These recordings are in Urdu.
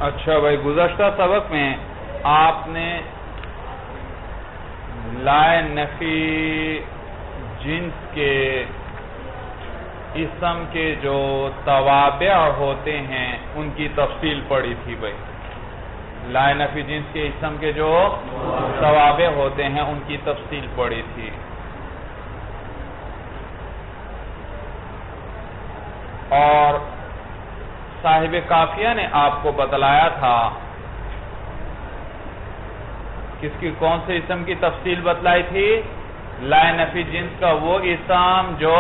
اچھا بھائی، گزشتہ سبق میں آپ نے لائے نفی جنس کے اسم کے جو توابع ہوتے ہیں ان کی تفصیل پڑھی تھی بھائی. لائے نفی جنس کے اسم کے جو توابع ہوتے ہیں ان کی تفصیل پڑھی تھی. اور صاحب کافیہ نے آپ کو بتلایا تھا کس کی کون سے اسم کی تفصیل بتلائی تھی؟ لائے نفی جنس کا وہ اسم جو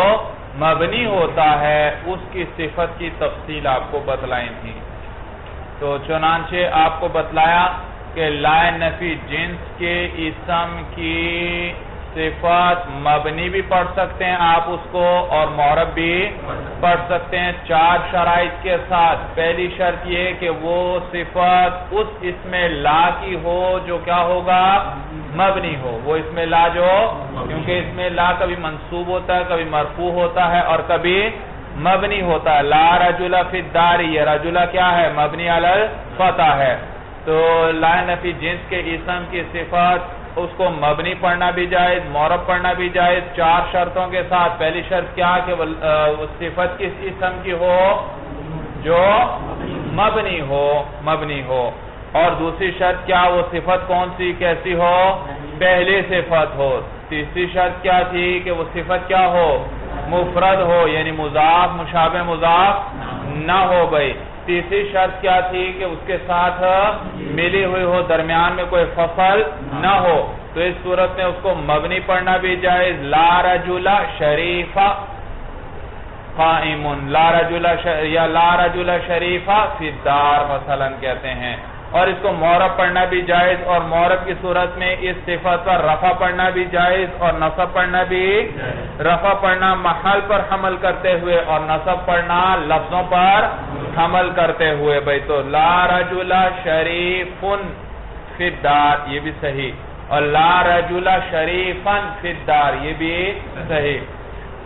مبنی ہوتا ہے اس کی صفت کی تفصیل آپ کو بتلائی تھی. تو چنانچہ آپ کو بتلایا کہ لائے نفی جنس کے اسم کی صفت مبنی بھی پڑھ سکتے ہیں آپ اس کو اور معرب بھی پڑھ سکتے ہیں 4 شرائط کے ساتھ. پہلی شرط یہ کہ وہ صفت اس اسم لا کی ہو جو کیا ہوگا؟ مبنی ہو. وہ اسم لا جو، کیونکہ اسم لا کبھی منصوب ہوتا ہے، کبھی مرفوع ہوتا ہے اور کبھی مبنی ہوتا ہے. لا رجل فی الدار، یہ رجل کیا ہے؟ مبنی علی الفتح ہے. تو لائے نفی جنس کے اسم کی صفت اس کو مبنی پڑھنا بھی جائز، معرب پڑھنا بھی جائز 4 شرطوں کے ساتھ. پہلی شرط کیا کہ صفت کس اسم کی ہو؟ جو مبنی ہو. اور دوسری شرط کیا؟ وہ صفت کون سی کیسی ہو؟ پہلی صفت ہو. تیسری شرط کیا تھی کہ وہ صفت کیا ہو؟ مفرد ہو، یعنی مضاف مشابہ مضاف نہ ہو بھائی. تیسری شرط کیا تھی کہ اس کے ساتھ ملی ہوئی ہو، درمیان میں کوئی فصل نہ ہو. تو اس صورت میں اس کو مبنی پڑھنا بھی جائز. لا رجل شریف قائم، یا لا رجل شریف فی الدار مثلا کہتے ہیں. اور اس کو معرب پڑھنا بھی جائز، اور معرب کی صورت میں اس صفت پر رفع پڑھنا بھی جائز اور نصب پڑھنا بھی. رفع پڑھنا محل پر حمل کرتے ہوئے اور نصب پڑھنا لفظوں پر حمل کرتے ہوئے بھائی. تو لا رجل شریف فی الدار یہ بھی صحیح، اور لا رجل شریفا فی الدار یہ بھی صحیح.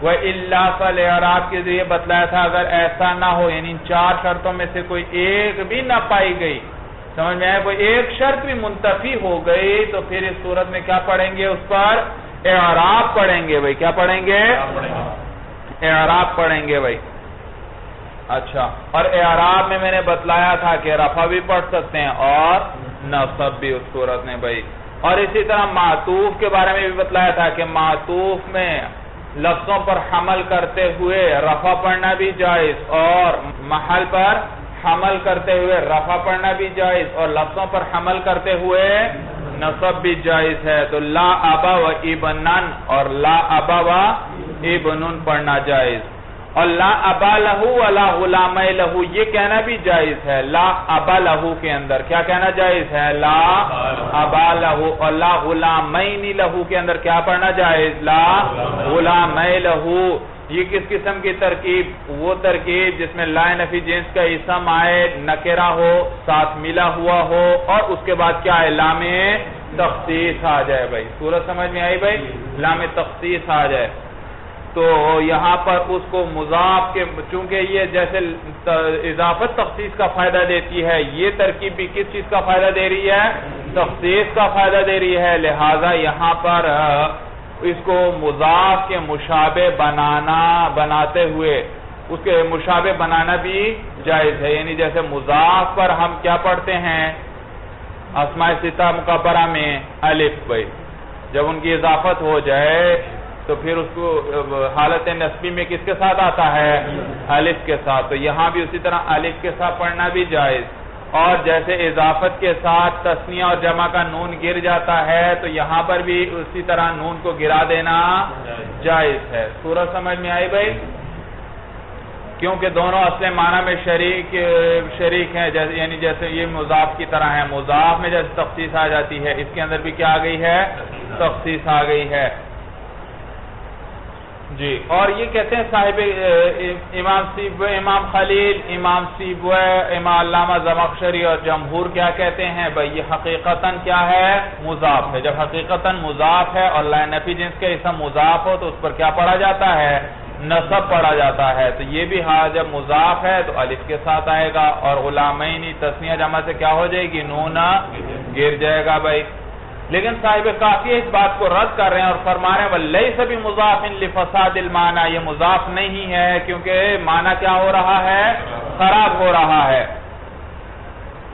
وَإِلَّا فَالْإِعْرَابِ کے ذریعے بتلایا تھا اگر ایسا نہ ہو، یعنی 4 شرطوں میں سے کوئی ایک بھی نہ پائی گئی، سمجھ میں آئے، کوئی ایک شرط بھی منتفی ہو گئی، تو پھر اس صورت میں کیا پڑھیں گے؟ اس پر اعراب پڑھیں گے بھائی. کیا پڑھیں گے؟ اعراب پڑھیں گے بھائی. اچھا، اور اعراب میں میں نے بتلایا تھا کہ رفع بھی پڑھ سکتے ہیں اور نصب بھی اس صورت میں بھائی. اور اسی طرح معطوف کے بارے میں بھی بتلایا تھا کہ معطوف میں لفظوں پر حمل کرتے ہوئے رفع پڑھنا بھی جائز اور محل پر حمل کرتے ہوئے رفع پڑھنا بھی جائز اور لفظوں پر حمل کرتے ہوئے نصب بھی جائز ہے. تو لا ابا و ابنن اور لا ابا و ابنن پڑھنا جائز. اور لا ابا لہو ولا غلام لہو یہ کہنا بھی جائز ہے. لا ابا لہو کے اندر کیا کہنا جائز ہے؟ لا ابا لہو. اور لا غلامین لہو کے اندر کیا پڑھنا جائز؟ لا غلامین لہو. یہ کس قسم کی ترکیب؟ وہ ترکیب جس میں لائے نفی جنس کا اسم آئے، نکرہ ہو، ساتھ ملا ہوا ہو، اور اس کے بعد کیا ہے؟ لام تخصیص آ جائے بھائی. صورت سمجھ میں آئی بھائی؟ لام تخصیص آ جائے. تو یہاں پر اس کو مضاف کے، چونکہ یہ جیسے اضافت تخصیص کا فائدہ دیتی ہے، یہ ترکیب بھی کس چیز کا فائدہ دے رہی ہے؟ تخصیص کا فائدہ دے رہی ہے. لہذا یہاں پر اس کو مضاف کے مشابہ بناتے ہوئے اس کے مشابہ بنانا بھی جائز ہے. یعنی جیسے مضاف پر ہم کیا پڑھتے ہیں اسماء ستہ مکبرہ میں؟ الف بھائی. جب ان کی اضافت ہو جائے تو پھر اس کو حالت نسبی میں کس کے ساتھ آتا ہے؟ الف کے ساتھ. تو یہاں بھی اسی طرح الف کے ساتھ پڑھنا بھی جائز. اور جیسے اضافت کے ساتھ تثنیہ اور جمع کا نون گر جاتا ہے تو یہاں پر بھی اسی طرح نون کو گرا دینا جائز ہے. صورت سمجھ میں آئی بھائی؟ کیونکہ دونوں اصل معنی میں شریک ہیں، یعنی جیسے یہ مضاف کی طرح ہے. مضاف میں جیسے تخصیص آ جاتی ہے، اس کے اندر بھی کیا آ گئی ہے؟ تخصیص آ گئی ہے جی. اور یہ کہتے ہیں صاحب امام سیبوی، امام خلیل، امام سیبوی، امام علامہ زمخشری اور جمہور کیا کہتے ہیں بھائی؟ یہ حقیقتاً کیا ہے؟ مضاف ہے. جب حقیقتاً مضاف ہے اور لائے نفی جنس کے اسم مضاف ہو تو اس پر کیا پڑھا جاتا ہے؟ نصب پڑھا جاتا ہے. تو یہ بھی جب مضاف ہے تو الف کے ساتھ آئے گا, اور غلامین تسنیہ جمع سے کیا ہو جائے گی؟ نون گر جائے گا بھائی. لیکن صاحب کافیہ اس بات کو رد کر رہے ہیں اور فرما رہے ہیں وَلَيْسَ بِمُضَافٍ لِفَسَادِ الْمَعْنَى, یہ مضاف نہیں ہے کیونکہ معنی کیا ہو رہا ہے؟ خراب ہو رہا ہے.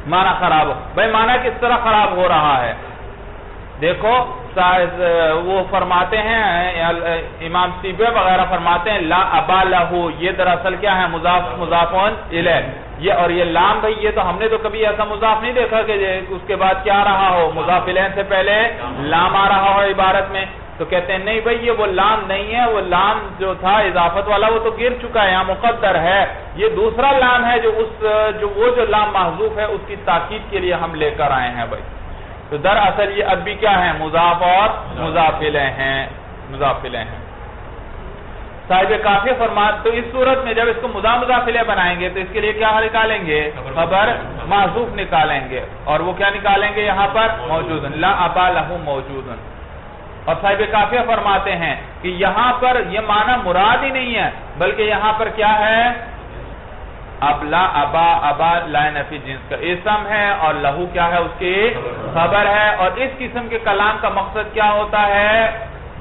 معنی خراب ہو بھائی, معنی کس طرح خراب ہو رہا ہے؟ دیکھو وہ فرماتے ہیں, امام سیبوی وغیرہ فرماتے ہیں لا ابا لہو, یہ دراصل کیا ہے؟ مضافون الیہ. یہ اور یہ لام بھائی, یہ تو ہم نے تو کبھی ایسا مضاف نہیں دیکھا کہ اس کے بعد کیا رہا ہو؟ مضاف الیہ سے پہلے لام آ رہا ہو عبارت میں. تو کہتے ہیں نہیں بھائی, یہ وہ لام نہیں ہے, وہ لام جو تھا اضافت والا وہ تو گر چکا ہے, یہاں مقدر ہے. یہ دوسرا لام ہے جو لام محذوف ہے, اس کی تاکید کے لیے ہم لے کر آئے ہیں بھائی. تو دراصل یہ اب بھی کیا ہے؟ مضاف اور مضاف الیہ ہیں. صاحب کافیہ فرماتے تو اس صورت میں جب اس کو مضاف الیہ بنائیں گے تو اس کے لیے کیا نکالیں گے؟ خبر محذوف نکالیں گے. اور وہ کیا نکالیں گے یہاں پر؟ موجود. لا ابا لہو موجود. اور صاحب کافیہ فرماتے ہیں کہ یہاں پر یہ معنی مراد ہی نہیں ہے, بلکہ یہاں پر کیا ہے؟ اب لا ابا لا نفی جنس کا اسم ہے, اور لہو کیا ہے؟ اس کی خبر ہے. اور اس قسم کے کلام کا مقصد کیا ہوتا ہے؟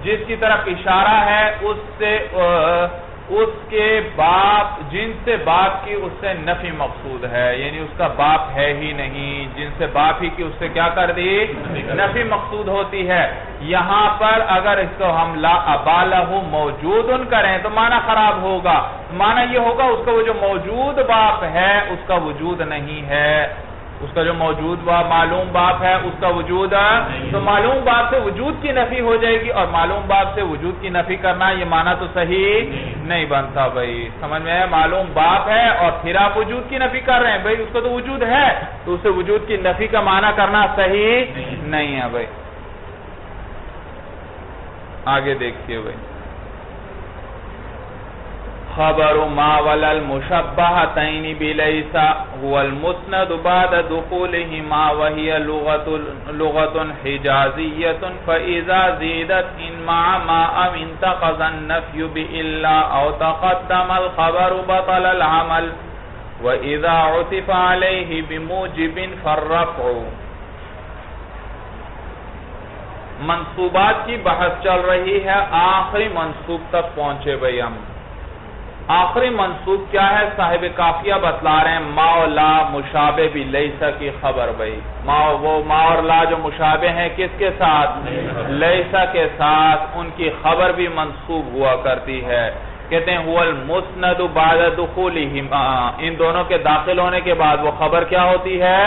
جس کی طرف اشارہ ہے اس کے باپ, جن سے باپ کی اس سے نفی مقصود ہے, یعنی اس کا باپ ہے ہی نہیں, جن سے باپ ہی کی اس سے کیا کر دی؟ نفی مقصود ہوتی ہے. یہاں پر اگر اس کو ہم لا ابا لہو موجودن کریں تو معنی خراب ہوگا. معنی یہ ہوگا اس کا وہ جو موجود باپ ہے اس کا وجود نہیں ہے, اس کا جو موجود معلوم باپ ہے اس کا وجود تو معلوم باپ سے وجود کی نفی ہو جائے گی, اور معلوم باپ سے وجود کی نفی کرنا یہ معنی تو صحیح نہیں بنتا بھائی. سمجھ میں ہے؟ معلوم باپ ہے اور پھر آپ وجود کی نفی کر رہے ہیں بھائی, اس کا تو وجود ہے, تو اسے وجود کی نفی کا معنی کرنا صحیح نہیں ہے بھائی. آگے دیکھیے بھائی, خبر ما ولا المشبهتين بليس هو المسند بعد دخولهما وهي لغة حجازية فإذا زيدت إن مع ما أو انتقض النفي بإلا أو تقدم الخبر بطل العمل وإذا عطف عليه بموجب فالرفع. منصوبات کی بحث چل رہی ہے, آخری منصوب تک پہنچے بھئی ہم. آخری منصوب کیا ہے؟ صاحب کافیہ بتلا رہے ہیں ما و لا مشابہ بھی لیسا کی خبر بھئی. ما اور لا جو مشابہ ہیں کس کے ساتھ؟ لیسا کے ساتھ, ان کی خبر بھی منصوب ہوا کرتی ہے. کہتے ہیں هو المسند بعد دخولهما, ان دونوں کے داخل ہونے کے بعد وہ خبر کیا ہوتی ہے؟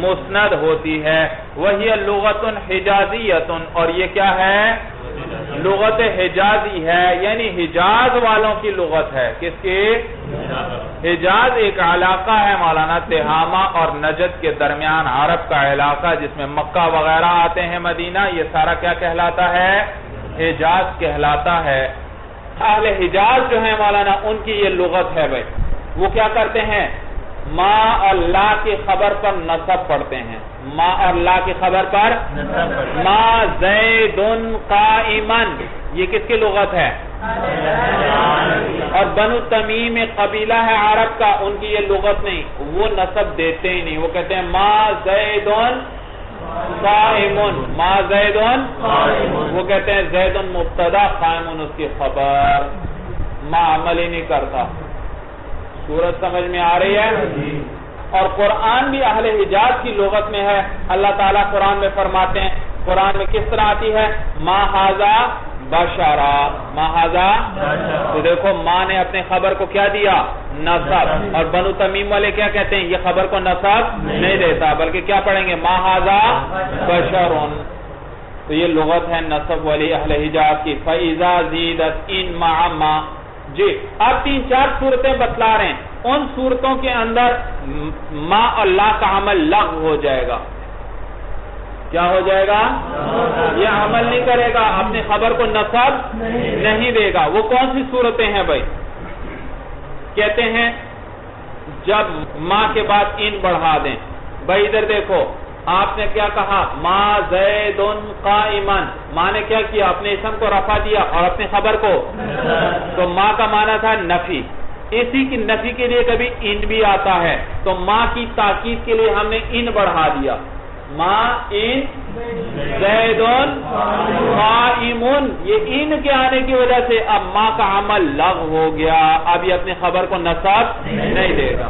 مسند ہوتی ہے. وہی لغت حجازیت, اور یہ کیا ہے؟ لغت حجازی ہے, یعنی حجاز والوں کی لغت ہے. کس کی؟ حجاز ایک علاقہ ہے مولانا, تہامہ اور نجد کے درمیان عرب کا علاقہ جس میں مکہ وغیرہ آتے ہیں, مدینہ, یہ سارا کیا کہلاتا ہے؟ حجاز کہلاتا ہے. اہل حجاز جو ہیں مولانا, ان کی یہ لغت ہے بھائی. وہ کیا کرتے ہیں؟ ما اللہ کی خبر پر نصب پڑھتے ہیں. ما اللہ کی خبر پر ما زیدن قائمن, یہ کس کی لغت ہے؟ اور بنو تمیم قبیلہ ہے عرب کا, ان کی یہ لغت نہیں, وہ نصب دیتے ہی نہیں. وہ کہتے ہیں ما زیدن قائمن, ما زیدن, وہ کہتے ہیں زیدن مبتدا, قائمن اس کی خبر. ما عمل ہی نہیں کرتا. سورت سمجھ میں آ رہی ہے؟ اور قرآن بھی اہل حجاز کی لغت میں ہے. اللہ تعالیٰ قرآن میں فرماتے ہیں, قرآن میں کس طرح آتی ہے؟ ما ھذا بشرا, ما ھذا. تو دیکھو ماں نے اپنے خبر کو کیا دیا؟ نصب. اور بنو تمیم والے کیا کہتے ہیں؟ یہ خبر کو نصب نہیں دیتا, بلکہ کیا پڑھیں گے؟ ما ھذا بشرون. تو یہ لغت ہے نصب والی اہل حجاز کی. فَإِذَا زِيدَتْ إِن مَعَ مَا. جی اب 3-4 صورتیں بتلا رہے ہیں, ان صورتوں کے اندر ما اللہ کا عمل لغو ہو جائے گا. کیا ہو جائے گا؟ یہ عمل نہیں کرے گا, اپنی خبر کو نصب نہیں دے گا. وہ کون سی صورتیں ہیں بھائی؟ کہتے ہیں جب ما کے بعد ان بڑھا دیں. بھائی ادھر دیکھو, آپ نے کیا کہا ما زیدن قائمن، ما نے کیا کیا اپنے اسم کو رفع دیا اور اپنی خبر کو، تو ما کا معنی تھا نفی، اسی کی نفی کے لیے کبھی ان بھی آتا ہے، تو ما کی تاکید کے لیے ہم نے ان بڑھا دیا، ما ان زیدن قائمن، یہ ان کے آنے کی وجہ سے اب ما کا عمل لغو ہو گیا، اب یہ اپنی خبر کو نصب نہیں دے گا۔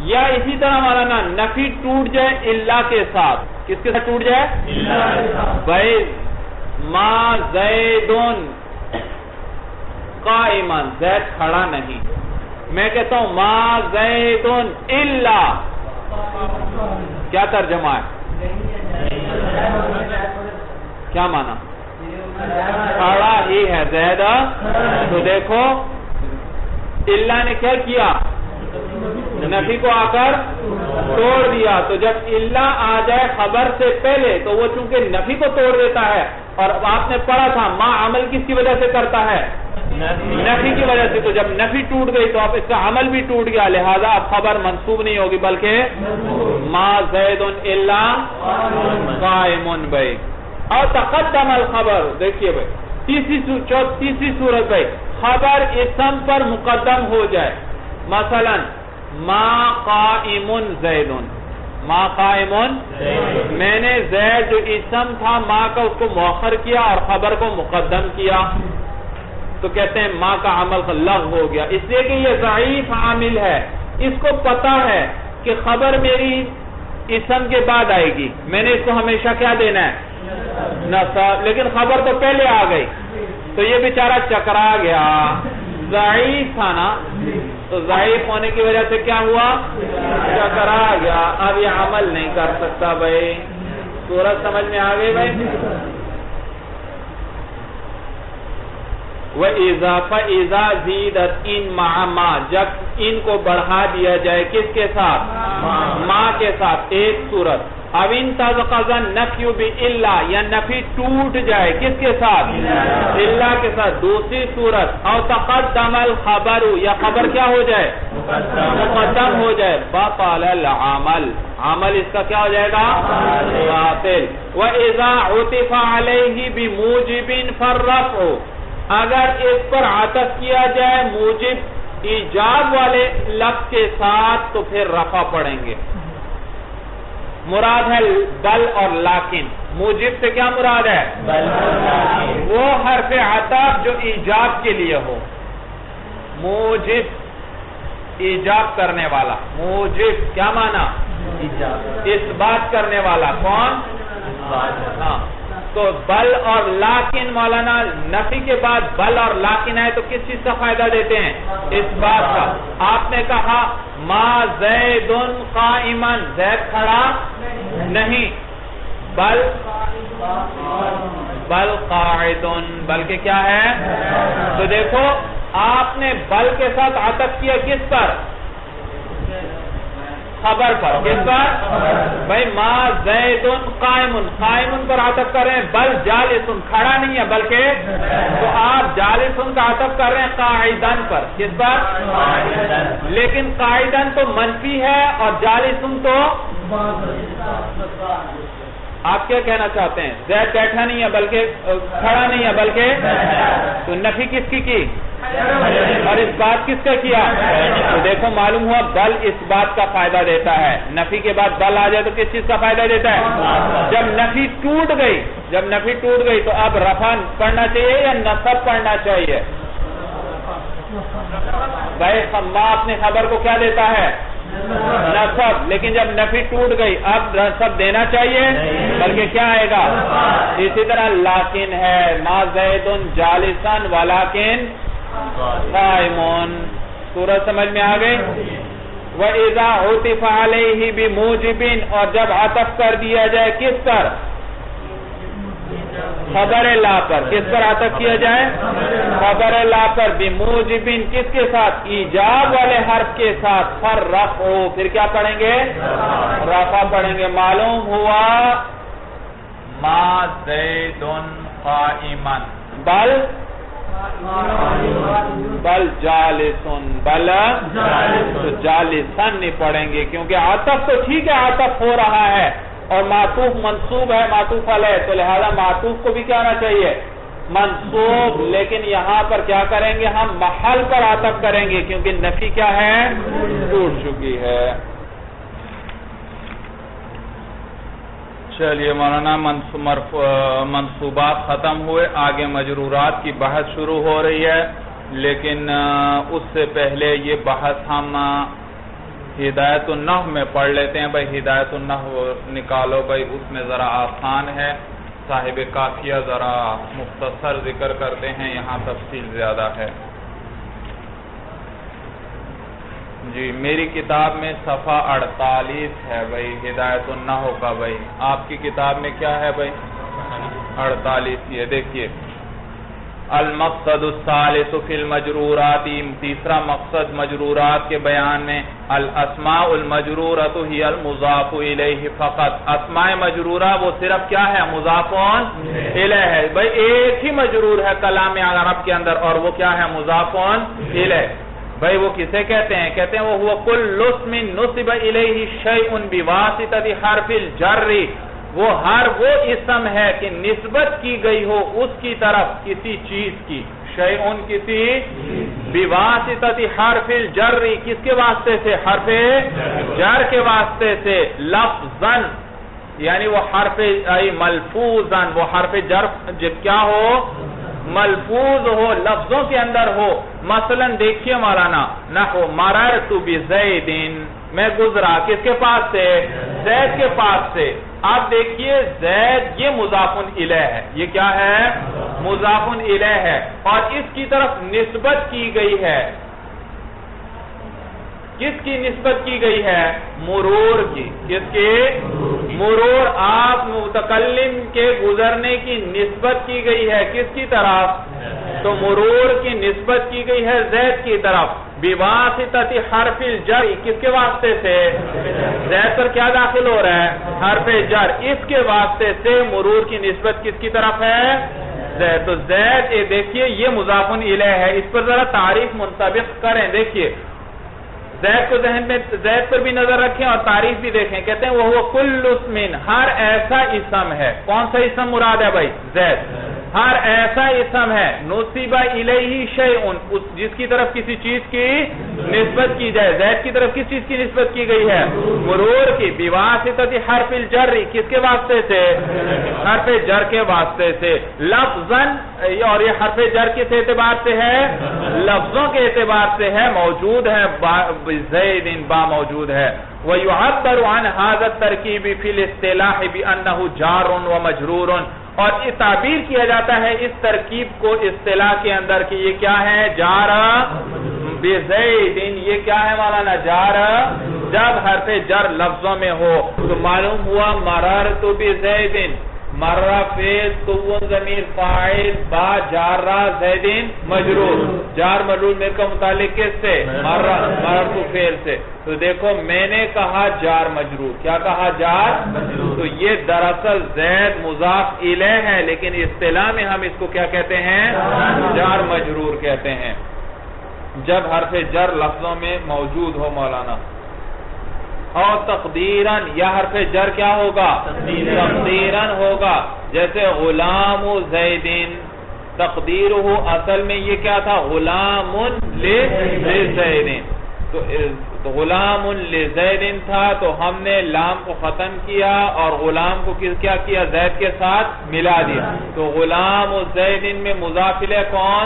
یا اسی طرح مولانا نفی ٹوٹ جائے اللہ کے ساتھ، کس کے ساتھ ٹوٹ جائے؟ بھائی ما زیدن قائمن، زید کھڑا نہیں، میں کہتا ہوں ما زیدن الا، کیا ترجمہ ہے؟ کیا معنی؟ کھڑا ہی ہے زید، تو دیکھو اللہ نے کیا کیا، نفی کو آ کر توڑ دیا، تو جب اللہ آ جائے خبر سے پہلے تو وہ چونکہ نفی کو توڑ دیتا ہے، اور آپ نے پڑھا تھا ما عمل کس کی وجہ سے کرتا ہے؟ نفی کی وجہ سے، تو جب نفی ٹوٹ گئی تو اب اس کا عمل بھی ٹوٹ گیا، لہذا اب خبر منصوب نہیں ہوگی بلکہ ما زید الا قائم بھائی۔ اور تقدم الخبر، دیکھیے بھائی تیسری صورت بھائی، خبر اسم پر مقدم ہو جائے، مثلا ما قائم زید، ما قائم، میں نے زید جو اسم تھا ما کا اس کو مؤخر کیا اور خبر کو مقدم کیا، تو کہتے ہیں ما کا عمل لغو ہو گیا، اس لیے کہ یہ ضعیف عامل ہے، اس کو پتا ہے کہ خبر میری اسم کے بعد آئے گی، میں نے اس کو ہمیشہ کیا دینا ہے؟ نصب، لیکن خبر تو پہلے آ گئی، تو یہ بیچارہ چکرا گیا، ضعیف تھا نا، تو ضعیف ہونے کی وجہ سے کیا ہوا؟ چکرا گیا، اب یہ عمل نہیں کر سکتا بھائی۔ صورت سمجھ میں آ گئی بھائی؟ وَإِذَا زِيدَتْ إِن مَعَ مَا، جب ان کو بڑھا دیا جائے کس کے ساتھ؟ ما کے ساتھ، ایک صورت۔ اب انتقض النفی بِإِلَّا، یا نفی ٹوٹ جائے کس کے ساتھ؟ اللہ کے ساتھ، دوسری صورت۔ اور تقدم الخبر، یا خبر کیا ہو جائے؟ مقدم ہو جائے، بطل العمل، عمل اس کا کیا ہو جائے گا؟ باطل۔ وَإِذَا عُطِفَ عَلَيْهِ بِمُوجِبٍ فَالرَّفْعُ، اگر اس پر عطف کیا جائے موجب ایجاب والے لفظ کے ساتھ تو پھر رفع پڑھیں گے۔ مراد ہے بل اور لیکن، موجب سے کیا مراد ہے؟ وہ حرف عطف جو ایجاب کے لیے ہو، موجب ایجاب کرنے والا، موجب کیا معنی؟ اس بات کرنے والا، کون؟ ہاں، تو بل اور لیکن مولانا نفی کے بعد بل اور لیکن ہے تو کس چیز کا فائدہ دیتے ہیں؟ اس بات کا۔ آپ نے کہا ما زید قائمن، زید کھڑا نہیں، بل قاعد، بلکہ کیا ہے؟ تو دیکھو آپ نے بل کے ساتھ عطف کیا کس پر؟ خبر پر، کس پر؟ بھائی ما زید قائم، قائم پر عطف کر رہے ہیں، بل جالس، کھڑا نہیں ہے بلکہ، تو آپ جالس کا عطف کر رہے ہیں قاعدن پر، کس پر؟ لیکن قاعدن تو منفی ہے اور جالس تو، آپ کیا کہنا چاہتے ہیں؟ زید بیٹھا نہیں ہے بلکہ کھڑا نہیں ہے بلکہ، تو نفی کس کی اور اس بات کس کا کیا؟ تو دیکھو معلوم ہوا بل اس بات کا فائدہ دیتا ہے، نفی کے بعد بل آ جائے تو کس چیز کا فائدہ دیتا ہے؟ جب نفی ٹوٹ گئی تو اب رفع پڑھنا چاہیے یا نصب پڑھنا چاہیے؟ بھائی ما اپنی خبر کو کیا دیتا ہے؟ نصب، لیکن جب نفی ٹوٹ گئی اب نصب دینا چاہیے بلکہ کیا آئے گا؟ اسی طرح لیکن ہے، ما زید جالسن ولیکن قائمون، سورج سمجھ میں آ گئی؟ وَإِذَا عُطِفَ عَلَيْهِ بِمُوجِبٍ، اور جب عطف کر دیا جائے کس پر؟ خبر لا پر، کس پر عطف کیا جائے؟ خبر لا پر، بِمُوجِبٍ کس کے ساتھ؟ ایجاب والے حرف کے ساتھ، فَالرَّفْعُ، پھر کیا پڑھیں گے؟ رفع پڑھیں گے۔ معلوم ہوا ما زید قائمن، بل جالسن، بل تو جالسن نہیں پڑھیں گے، کیونکہ عطف تو ٹھیک ہے عطف ہو رہا ہے اور معطوف منصوب ہے معطوف علیہ، تو لہذا معطوف کو بھی کیا آنا چاہیے منصوب، لیکن یہاں پر کیا کریں گے ہم محل پر عطف کریں گے کیونکہ نفی کیا ہے ٹوٹ چکی ہے۔ چلیے مولانا منصوبات ختم ہوئے، آگے مجرورات کی بحث شروع ہو رہی ہے، لیکن اس سے پہلے یہ بحث ہم ہدایت النحو میں پڑھ لیتے ہیں۔ بھائی ہدایت النحو نکالو بھائی، اس میں ذرا آسان ہے، صاحب کافیہ ذرا مختصر ذکر کرتے ہیں، یہاں تفصیل زیادہ ہے۔ جی میری کتاب میں صفحہ 48 ہے بھائی ہدایت النحو کا، بھائی آپ کی کتاب میں کیا ہے بھائی 48، یہ دیکھیے المقصد الثالث فی المجرورات، تیسرا مقصد مجرورات کے بیان میں، الاسماء المجرورۃ ہی المضاف الیہ فقط، اسماء مجرورہ وہ صرف کیا ہے مضاف الیہ ہے، بھائی ایک ہی مجرور ہے کلام عرب کے اندر اور وہ کیا ہے مضاف الیہ، بھائی وہ کسے کہتے ہیں؟ کہتے ہیں وہ کل اسم نصب الیہ شیء بواسطۃ حرف الجر، وہ ہر وہ اسم ہے کہ نسبت کی گئی ہو اس کی طرف کسی چیز کی، شیء کسی، بواسطۃ حرف الجر کس کے واسطے سے؟ حرف جر کے واسطے سے، لفظاً یعنی وہ حرف ملفوظاً، وہ حرف جر کیا ہو ملفوظ ہو، لفظوں کے اندر ہو۔ مثلا دیکھیے مولانا نحو مررت بزید، میں گزرا کس کے پاس سے؟ زید کے پاس سے۔ آپ دیکھیے زید یہ مضاف الیہ ہے، یہ کیا ہے مضاف الیہ ہے، اور اس کی طرف نسبت کی گئی ہے، کس کی نسبت کی گئی ہے؟ مرور کی، کس کی؟ مرور، آپ متکلم کے گزرنے کی نسبت کی گئی ہے کس کی طرف؟ تو مرور کی نسبت کی گئی ہے زید کی طرف، بواسطۃ حرف الجر کس کے واسطے سے؟ زید پر کیا داخل ہو رہا ہے حرف جر، اس کے واسطے سے مرور کی نسبت کس کی طرف ہے؟ زید۔ تو زید یہ دیکھیے یہ مضاف الیہ ہے، اس پر ذرا تعریف منطبق کریں، دیکھیے زید کو ذہن میں، زید پر بھی نظر رکھیں اور تعریف بھی دیکھیں، کہتے ہیں وہ کل اسم، ہر ایسا اسم ہے، کون سا اسم مراد ہے بھائی؟ زید، ہر ایسا اسم ہے نصب الیہ شیء، جس کی طرف کسی چیز کی نسبت کی جائے، زید کی طرف کس چیز کی نسبت کی گئی ہے؟ مرور کی، بواسطۃ حرف الجر کس کے واسطے سے؟ حرف جر کے واسطے سے، لفظاً، اور یہ حرف جر کس اعتبار سے ہے؟ لفظوں کے اعتبار سے ہے، موجود ہے زید با موجود ہے۔ وَيُعَبَّرُ عَنْ هَذَا التَّرْكِيبِ فِي الْاصْطِلَاحِ بِأَنَّهُ جَارٌ وَمَجْرُورٌ، اور یہ تعبیر کیا جاتا ہے اس ترکیب کو اصطلاح کے اندر کہ یہ کیا ہے؟ جار بزید، یہ کیا ہے مولانا؟ جار، جب حرف جر لفظوں میں ہو تو معلوم ہوا مررت بزید، مرہ فعل تو وہ ضمیر فاعل، با جارہ زیدین مجرور، جار مجرور میرے کا متعلق کس سے؟ مررت فعل سے۔ تو دیکھو میں نے کہا جار مجرور، کیا کہا؟ جار مجرور، تو یہ دراصل زید مضاف الیہ ہے، لیکن اصطلاح میں ہم اس کو کیا کہتے ہیں؟ جار مجرور کہتے ہیں، جب حرف جر لفظوں میں موجود ہو مولانا۔ اور تقدیراً، یا حرف جر کیا ہوگا؟ تقدیراً ہوگا، جیسے غلام زیدین، تقدیر ہو اصل میں یہ کیا تھا؟ غلام لزیدین، تو غلام لزیدین تھا تو ہم نے لام کو ختم کیا اور غلام کو کیا کیا؟ زید کے ساتھ ملا دیا، تو غلام زیدین میں مضاف الیہ کون؟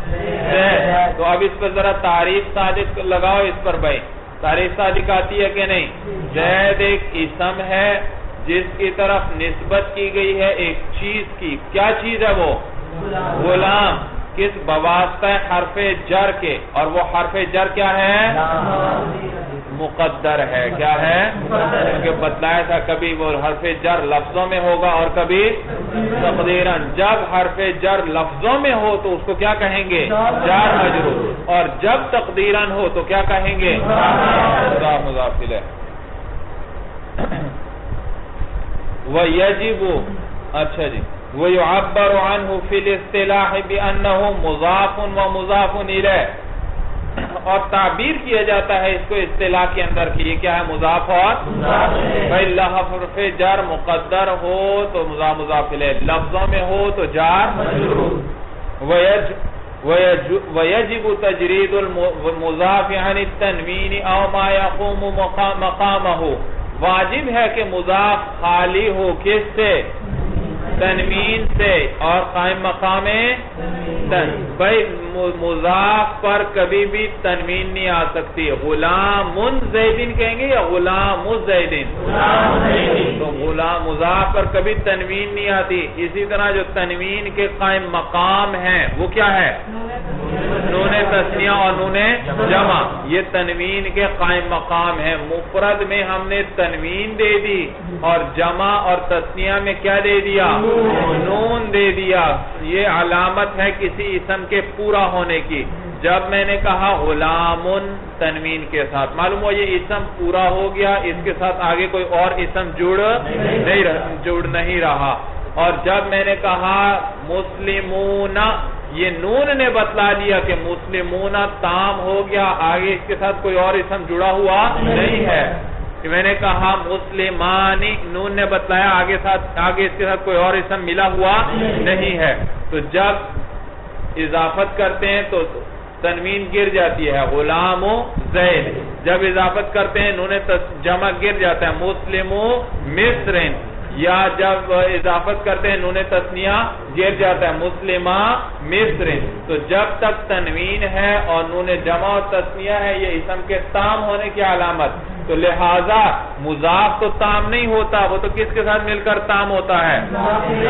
زید۔ تو اب اس پر ذرا تعریف صادق لگاؤ اس پر بھائی، تعریف صادق آتی ہے کہ نہیں؟ زید ایک اسم ہے جس کی طرف نسبت کی گئی ہے ایک چیز کی، کیا چیز ہے وہ؟ غلام، کس؟ بواسطہ حرف جر کے، اور وہ حرف جر کیا ہے؟ مقدر ہے، کیا ہے؟ کیونکہ بتلایا تھا کبھی وہ حرف جر لفظوں میں ہوگا اور کبھی تقدیراً، جب حرف جر لفظوں میں ہو تو اس کو کیا کہیں گے؟ جار مجرور، اور جب تقدیراً ہو تو کیا کہیں گے؟ مضاف الیہ۔ وَيَجِبُ، اچھا جی، وَيُعَبَّرُ عَنْهُ فِي الْاصْطِلَاحِ بِأَنَّهُ مُضَافٌ وَمُضَافٌ إِلَيْهِ، اور تعبیر کیا جاتا ہے اس کو اصطلاح کے اندر کہ یہ کیا ہے مضاف اور بھائی حرف جر مقدر ہو تو مضاف مضاف الیہ، لفظوں میں ہو تو جار وَيَجِبُ تَجْرِيدُ الْمُضَافِ عَنِ التَّنْوِينِ أَوْ مَا يَقُومُ مَقَامَهُ، واجب ہے کہ مضاف خالی ہو کس سے؟ تنوین سے اور قائم مقام بھائی مضاف پر کبھی بھی تنوین نہیں آ سکتی. غلام زیدین کہیں گے یا غلام زیدین؟ تو غلام مضاف پر کبھی تنوین نہیں آتی. اسی طرح جو تنوین کے قائم مقام ہیں وہ کیا ہے؟ نون تثنیہ اور نون جمع، یہ تنوین کے قائم مقام ہے. مفرد میں ہم نے تنوین دے دی اور جمع اور تثنیہ میں کیا دے دیا؟ نون دے دیا. یہ علامت ہے کسی اسم کے پورا ہونے کی. جب میں نے کہا غلام تنوین کے ساتھ، معلوم ہو یہ اسم پورا ہو گیا، اس کے ساتھ آگے کوئی اور اسم جڑ نہیں رہا. اور جب میں نے کہا مسلمون، یہ نون نے بتلا دیا کہ مسلمون تام ہو گیا، آگے اس کے ساتھ کوئی اور اسم جڑا ہوا نہیں ہے. کہ میں نے کہا مسلمانی، نون نے بتلایا آگے اس کے ساتھ کوئی اور اسم ملا ہوا نہیں ہے. تو جب اضافت کرتے ہیں تو تنوین گر جاتی ہے غلام زید. جب اضافت کرتے ہیں نون جمع گر جاتا ہے مسلم مصرن. یا جب اضافت کرتے ہیں نون تثنیہ گر جاتا ہے مسلمہ مصرن. تو جب تک تنوین ہے اور نون جمع اور تثنیہ ہے یہ اسم کے تام ہونے کی علامت. تو لہذا مضاف تو تام نہیں ہوتا، وہ تو کس کے ساتھ مل کر تام ہوتا ہے؟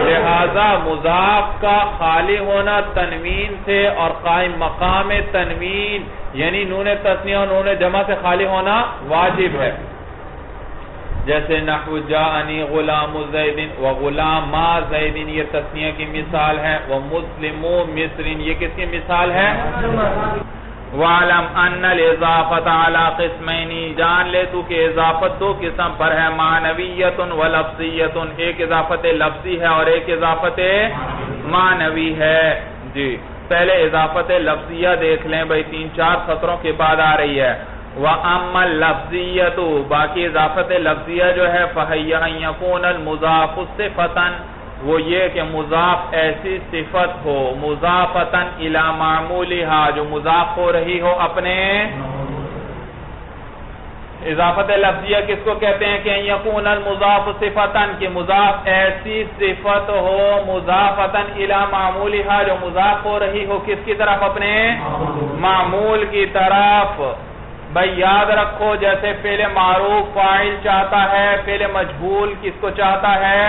لہذا مضاف کا خالی ہونا تنوین سے اور قائم مقام تنوین یعنی نون تثنیہ اور نون جمع سے خالی ہونا واجب ہے. جیسے نحو جاءنی غلام زیدن و غلام زیدن، یہ تثنیہ کی مثال ہے. وہ مسلم مصرین، یہ کس کی مثال ہے؟ وَعَلَمْ أَنَّ الْإِضَافَةَ عَلَى قِسْمَيْنِ، جان لے تو کہ اضافت دو قسم پر ہے، معنویت و لفظیت. ایک اضافت لفظی ہے اور ایک اضافت معنوی ہے. جی پہلے اضافت لفظیہ دیکھ لیں بھئی، 3-4 سطروں کے بعد آ رہی ہے. وَأَمَّا الْلَفْظِيَّةُ، باقی اضافت لفظیہ جو ہے فَهِيَ أَن يَكُونَ الْمُضَافُ صِفَةً، وہ یہ کہ مضاف ایسی صفت ہو مضافتاً الی معمولہا، جو مضاف ہو رہی ہو اپنے. اضافت لفظیہ کس کو کہتے ہیں کہ ان یکون المضاف صفتاً، کہ مضاف ایسی صفت ہو مضافتاً الی معمولہا، جو مضاف ہو رہی ہو کس کی طرف؟ اپنے معمول کی طرف. بھئی یاد رکھو جیسے فعل معروف فاعل چاہتا ہے، فعل مجہول کس کو چاہتا ہے؟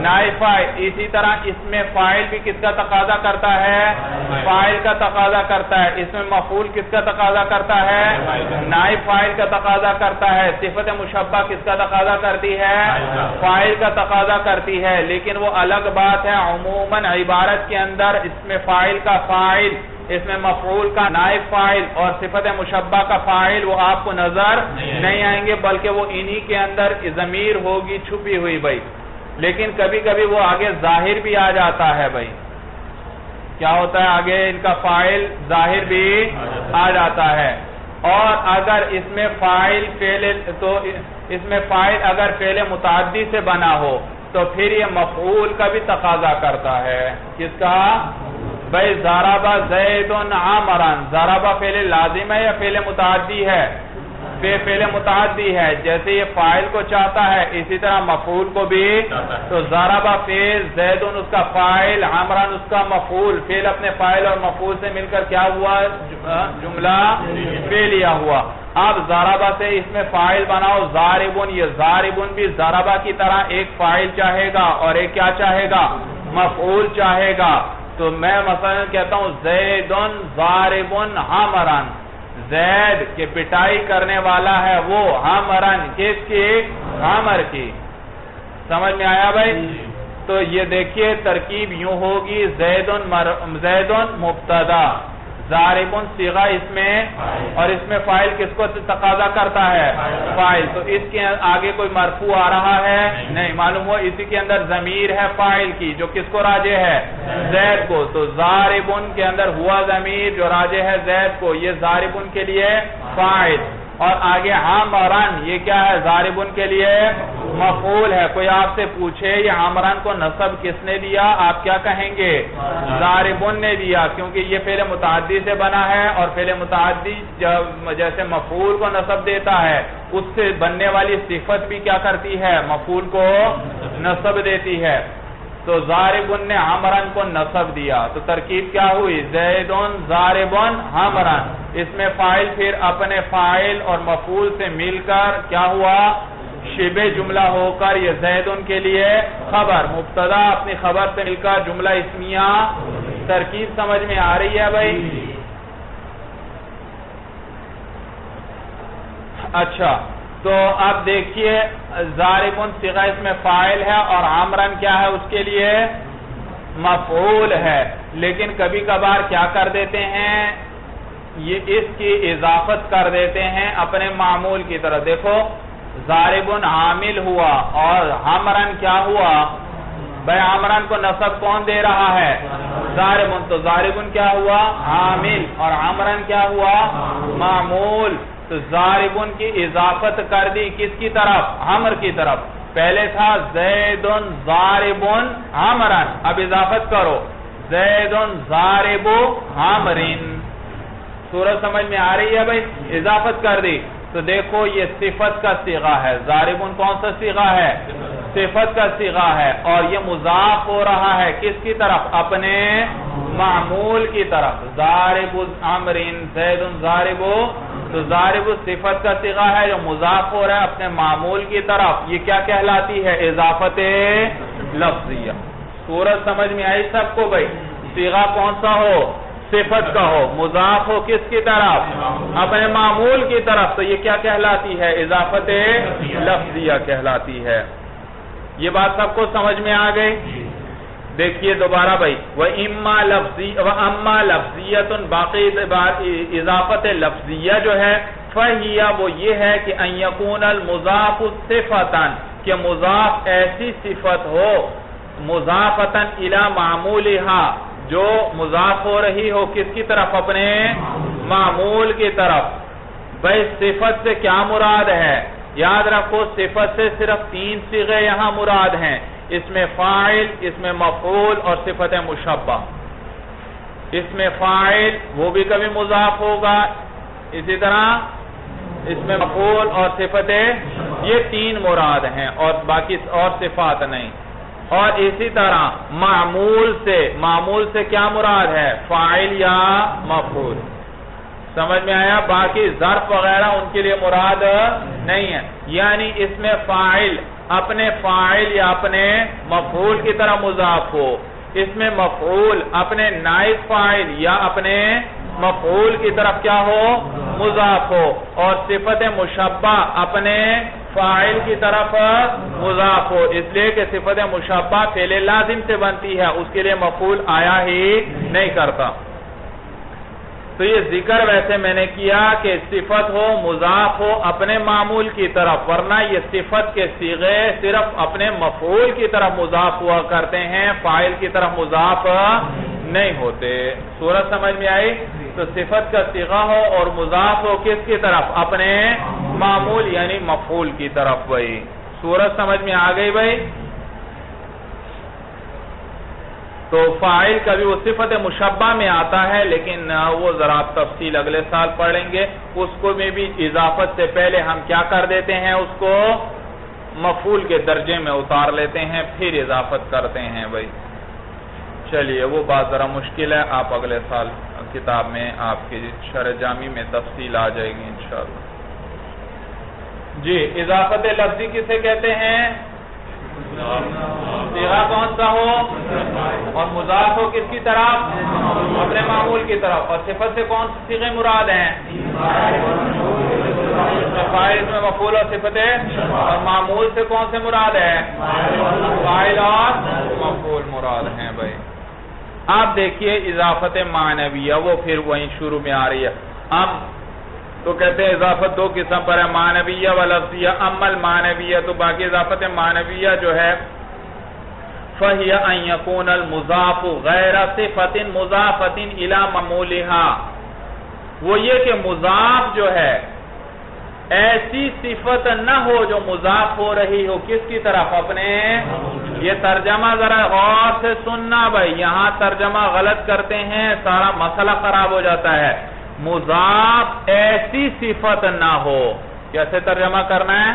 نائب فاعل. اسی طرح اس میں فاعل بھی کس کا تقاضا کرتا ہے؟ فاعل کا تقاضا کرتا ہے. اس میں مفعول کس کا تقاضا کرتا ہے؟ نائب فاعل کا تقاضا کرتا ہے. صفت مشبہ کس کا تقاضا کرتی ہے؟ فاعل کا تقاضا کرتی ہے. لیکن وہ الگ بات ہے، عموماً عبارت کے اندر اس میں فاعل کا فاعل، اس میں مفعول کا نائب فاعل اور صفت مشبہ کا فاعل وہ آپ کو نظر نہیں آئیں گے، بلکہ وہ انہی کے اندر ضمیر ہوگی چھپی ہوئی بھائی. لیکن کبھی کبھی وہ آگے ظاہر بھی آ جاتا ہے بھائی. کیا ہوتا ہے؟ آگے ان کا فاعل ظاہر بھی آ جاتا ہے. اور اگر اس میں فاعل تو اس میں فاعل اگر فعل متعدی سے بنا ہو تو پھر یہ مفعول کا بھی تقاضا کرتا ہے. کس کا؟ بھئی ضرب زید عمرا، ضرب فعل لازم ہے یا فعل متعدی ہے؟ فعل متعدی ہے. جیسے یہ فاعل کو چاہتا ہے اسی طرح مفعول کو بھی. تو ضرب فعل، زید اس کا فاعل، عمرا اس کا مفعول. فعل اپنے فاعل اور مفعول سے مل کر کیا ہوا؟ جملہ فعلیہ ہوا. اب ضرب سے اس میں فاعل بناؤ ضاربن، یہ ضاربن بھی ضرب کی طرح ایک فاعل چاہے گا اور ایک کیا چاہے گا؟ مفعول چاہے گا. تو میں مثلا کہتا ہوں زیدن ضاربن عمرن، زید کے پٹائی کرنے والا ہے وہ، عمرن کس کی؟ عمر کی. سمجھ میں آیا بھائی؟ تو یہ دیکھیے ترکیب یوں ہوگی، زیدن مبتدا، ضاربن صیغہ اس میں، اور اس میں فاعل کس کو تقاضا کرتا ہے؟ فاعل. تو اس کے آگے کوئی مرفوع آ رہا ہے؟ نہیں. معلوم ہوا اسی کے اندر ضمیر ہے فاعل کی، جو کس کو راجع ہے؟ زید کو. تو ضاربن کے اندر ہوا ضمیر جو راجع ہے زید کو، یہ ضاربن کے لیے فاعل. اور آگے عامرن، یہ کیا ہے؟ ضاربن کے لیے مفعول ہے. کوئی آپ سے پوچھے یہ عامرن کو نصب کس نے دیا، آپ کیا کہیں گے؟ ضاربن نے دیا، کیونکہ یہ فعل متعدی سے بنا ہے، اور فعل متعدی جیسے مفعول کو نصب دیتا ہے، اس سے بننے والی صفت بھی کیا کرتی ہے؟ مفعول کو نصب دیتی ہے. تو ضاربن نے عامرن کو نصب دیا. تو ترکیب کیا ہوئی؟ زیدن ضاربن عامرن. اس میں فاعل پھر اپنے فاعل اور مفعول سے مل کر کیا ہوا؟ شبہ جملہ ہو کر یہ زیدن کے لیے خبر، مبتدا اپنی خبر سے مل کر جملہ اسمیہ. ترکیب سمجھ میں آ رہی ہے بھائی؟ اچھا، تو اب دیکھیے ضاربن صیغہ اس میں فاعل ہے، اور عامرن کیا ہے؟ اس کے لیے مفعول ہے. لیکن کبھی کبھار کیا کر دیتے ہیں؟ یہ اس کی اضافت کر دیتے ہیں اپنے معمول کی طرح. دیکھو ضاربن عامل ہوا اور عامرن کیا ہوا؟ بھائی عامرن کو نصب کون دے رہا ہے؟ ضاربن. تو ضاربن کیا ہوا؟ عامل، اور عامرن کیا ہوا؟ معمول. تو ضاربن کی اضافت کر دی کس کی طرف؟ عمر کی طرف. پہلے تھا زیدن ضاربن عمرن، اب اضافت کرو زیدن ضارب عمرن. صورت سمجھ میں آ رہی ہے بھائی؟ اضافت کر دی. تو دیکھو یہ صفت کا صیغہ ہے. ضاربن کون سا صیغہ ہے؟ صفت کا صیغہ ہے، اور یہ مضاف ہو رہا ہے کس کی طرف؟ اپنے معمول کی طرف. ضارب عمرن زیدن ضارب. تو ضارب صفت کا صیغہ ہے جو مضاف ہو رہا ہے اپنے معمول کی طرف. یہ کیا کہلاتی ہے؟ اضافت لفظیہ. صورت سمجھ میں آئی سب کو بھائی؟ صیغہ کون سا ہو؟ صفت کا ہو، مضاف ہو کس کی طرف؟ اپنے معمول کی طرف. تو یہ کیا کہلاتی ہے؟ اضافت لفظیہ کہلاتی ہے. یہ بات سب کو سمجھ میں آ گئی؟ دیکھیے دوبارہ بھائی، وَإِمَّا وَأَمَّا لَفْظِيَّةٌ باقی اضافت لفظیہ جو ہے فَهِيَ وہ یہ ہے کہ أَن يَكُونَ الْمُضَافُ صِفَةً کہ مضاف ایسی صفت ہو مضافةً إِلَى مَعْمُولِهَا جو مضاف ہو رہی ہو کس کی طرف؟ اپنے معمول کی طرف. بھائی صفت سے کیا مراد ہے؟ یاد رکھو صفت سے صرف 3 صیغے یہاں مراد ہیں. اس میں فاعل، اس میں مفعول، اور صفت مشبہ. اس میں فاعل وہ بھی کبھی مضاف ہوگا، اسی طرح اس میں مفعول اور صفت، یہ 3 مراد ہیں اور باقی اور صفات نہیں. اور اسی طرح معمول سے کیا مراد ہے؟ فاعل یا مفعول. سمجھ میں آیا؟ باقی ظرف وغیرہ ان کے لیے مراد نہیں ہے. یعنی اس میں فاعل اپنے فاعل یا اپنے مفعول کی طرح مضاف ہو، اس میں مفعول اپنے نائب فاعل یا اپنے مفعول کی طرف کیا ہو؟ مضاف ہو، اور صفت مشبہ اپنے فاعل کی طرف مضاف ہو. اس لیے کہ صفت مشبہ فعل لازم سے بنتی ہے، اس کے لیے مفعول آیا ہی نہیں کرتا. تو یہ ذکر ویسے میں نے کیا کہ صفت ہو مضاف ہو اپنے معمول کی طرف، ورنہ یہ صفت کے صیغے صرف اپنے مفعول کی طرف مضاف ہوا کرتے ہیں، فاعل کی طرف مضاف نہیں ہوتے. صورت سمجھ میں آئی؟ تو صفت کا صیغہ ہو اور مضاف ہو کس کی طرف؟ اپنے معمول یعنی مفعول کی طرف. بھائی صورت سمجھ میں آ گئی بھائی؟ تو فاعل کبھی وہ صفت مشبہ میں آتا ہے، لیکن وہ ذرا تفصیل اگلے سال پڑھیں گے. اس کو میں بھی اضافت سے پہلے ہم کیا کر دیتے ہیں؟ اس کو مفعول کے درجے میں اتار لیتے ہیں، پھر اضافت کرتے ہیں. بھائی چلیے وہ بات ذرا مشکل ہے، آپ اگلے سال کتاب میں آپ کی شرح جامی میں تفصیل آ جائے گی انشاءاللہ. جی اضافت لفظی کسے کہتے ہیں؟ صیغہ کون سا ہو اور مضاف ہو کس کی طرف؟ اپنے معمول کی طرف. اور صفت سے کون سی صیغے مراد ہیں؟ فاعل میں مفعول اور صفت ہے. اور معمول سے کون سے مراد ہے؟ فاعل اور مفعول مراد ہیں. بھائی آپ دیکھیے اضافت معنویہ وہ پھر وہیں شروع میں آ رہی ہے. تو کہتے ہیں اضافت دو قسم پر ہے، معنویہ و لفظیہ. اما المعنویہ تو باقی اضافت معنویہ جو ہے فَهِيَ أَن يَكُونَ الْمُضَافُ غَيْرَ صِفَةٍ مُضَافَةٍ إِلَى مَعْمُولِهَا، وہ یہ کہ مضاف جو ہے ایسی صفت نہ ہو جو مضاف ہو رہی ہو کس کی طرف؟ اپنے. یہ ترجمہ ذرا غور سے سننا بھائی، یہاں ترجمہ غلط کرتے ہیں سارا مسئلہ خراب ہو جاتا ہے. مضاف ایسی صفت نہ ہو، کیسے ترجمہ کرنا ہے؟